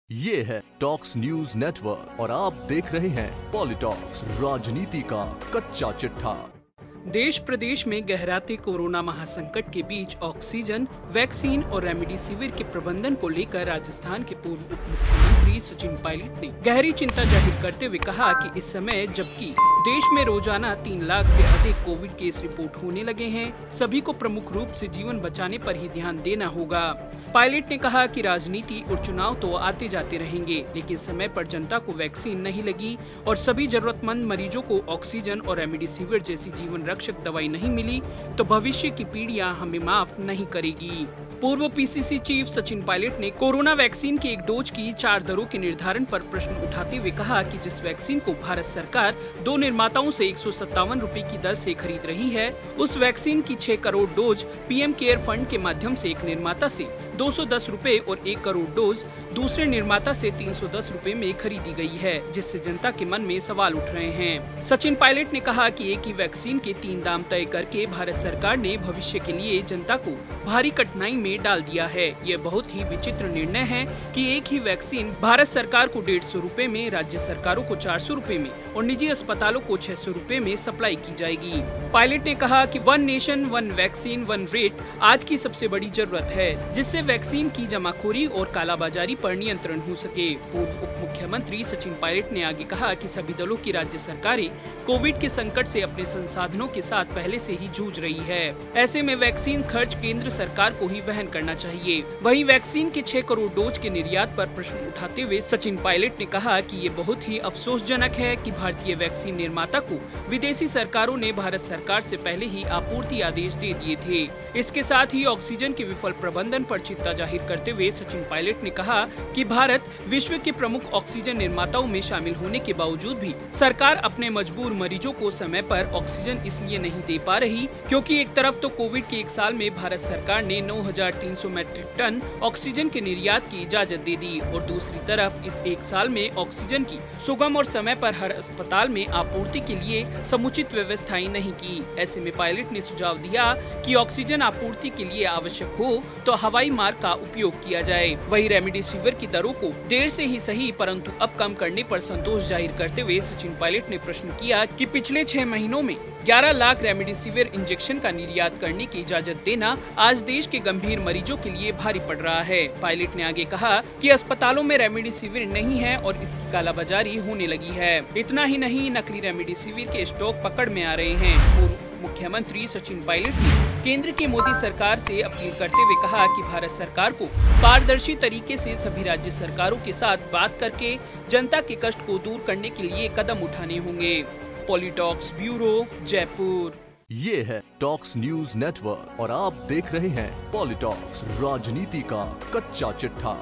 ये है talks news network और आप देख रहे हैं पॉलिटॉक्स, राजनीति का कच्चा चिट्ठा। देश प्रदेश में गहराते कोरोना महासंकट के बीच ऑक्सीजन, वैक्सीन और रेमडेसिविर के प्रबंधन को लेकर राजस्थान के पूर्व उप मुख्यमंत्री सचिन पायलट ने गहरी चिंता जाहिर करते हुए कहा कि इस समय जबकि देश में रोजाना 3 लाख से अधिक कोविड केस रिपोर्ट होने लगे हैं, सभी को प्रमुख रूप से जीवन बचाने पर ही ध्यान देना होगा। पायलट ने कहा कि राजनीति और चुनाव तो आते जाते रहेंगे, लेकिन समय पर जनता को वैक्सीन नहीं लगी और सभी जरूरतमंद मरीजों को ऑक्सीजन और रेमडेसिविर जैसी जीवन रक्षक दवाई नहीं मिली तो भविष्य की पीढ़ियां हमें माफ नहीं करेगी। पूर्व पीसीसी चीफ सचिन पायलट ने कोरोना वैक्सीन के एक डोज की 4 दरों के निर्धारण पर प्रश्न उठाते हुए कहा कि जिस वैक्सीन को भारत सरकार 2 निर्माताओं से 157 रुपए की दर से खरीद रही है, उस वैक्सीन की 6 crore dose PM care fund के माध्यम से एक निर्माता से 210 रुपए और 1 करोड़ डोज दूसरे निर्माता से 310 रुपए में खरीदी गई है, जिससे जनता के मन में सवाल उठ रहे हैं। सचिन पायलट ने कहा कि एक ही वैक्सीन के 3 दाम तय करके भारत सरकार ने भविष्य के लिए जनता को भारी कठिनाई में डाल दिया है। यह बहुत ही विचित्र निर्णय है कि एक ही वैक्सीन भारत सरकार को 150 रुपए में, राज्य सरकारों को 400 रुपए में और निजी अस्पतालों को 600 रुपए में सप्लाई की जाएगी। पायलट ने कहा कि 1 नेशन 1 वैक्सीन 1 रेट आज की सबसे बड़ी जरूरत है, जिससे वैक्सीन की जमाखोरी और कालाबाजारी पर नियंत्रण हो सके। पूर्व उप मुख्यमंत्री सचिन पायलट ने आगे कहा कि सभी दलों की राज्य सरकारें कोविड के संकट से अपने संसाधनों के साथ पहले से ही जूझ रही है। ऐसे में वैक्सीन खर्च केंद्र सरकार को ही वहन करना चाहिए। वहीं वैक्सीन के 6 करोड़ डोज के निर्यात पर प्रश्न उठाते हुए सचिन पायलट ने कहा कि ये बहुत ही अफसोसजनक है कि भारतीय वैक्सीन निर्माता को विदेशी सरकारों ने भारत सरकार से पहले ही आपूर्ति आदेश दे दिए थे। इसके साथ ही ऑक्सीजन के विफल प्रबंधन पर चिंता जाहिर करते हुए सचिन पायलट ने कहा कि भारत विश्व के प्रमुख ऑक्सीजन निर्माताओं में शामिल होने के बावजूद भी सरकार अपने मजबूर मरीजों को समय पर ऑक्सीजन इसलिए नहीं दे पा रही क्योंकि एक तरफ तो कोविड के 1 साल में भारत सरकार ने 9,300 मैट्रिक टन ऑक्सीजन के निर्यात की इजाजत दे दी और दूसरी तरफ इस 1 साल में ऑक्सीजन की सुगम और समय पर हर अस्पताल में आपूर्ति के लिए समुचित व्यवस्थाएं नहीं की। ऐसे में पायलट ने सुझाव दिया कि ऑक्सीजन आपूर्ति के लिए आवश्यक हो तो हवाई मार्ग का उपयोग किया जाए। वहीं रेमडेसिविर की दरों को देर से ही सही परंतु अब कम करने पर संतोष जाहिर करते हुए सचिन पायलट ने प्रश्न किया कि पिछले 6 महीनों में 11 लाख रेमडेसिविर इंजेक्शन का निर्यात करने की इजाजत देना आज देश के गंभीर मरीजों के लिए भारी पड़ रहा है। पायलट ने आगे कहा कि अस्पतालों में रेमडेसिविर नहीं है और इसकी कालाबाजारी होने लगी है। इतना ही नहीं, नकली रेमडेसिविर के स्टॉक पकड़ में आ रहे हैं। पूर्व मुख्यमंत्री सचिन पायलट ने केंद्र की मोदी सरकार से अपील करते हुए कहा कि भारत सरकार को पारदर्शी तरीके से सभी राज्य सरकारों के साथ बात करके जनता के कष्ट को दूर करने के लिए कदम उठाने होंगे। पॉलिटॉक्स ब्यूरो, जयपुर। ये है टॉक्स न्यूज नेटवर्क और आप देख रहे हैं पॉलिटॉक्स, राजनीति का कच्चा चिट्ठा।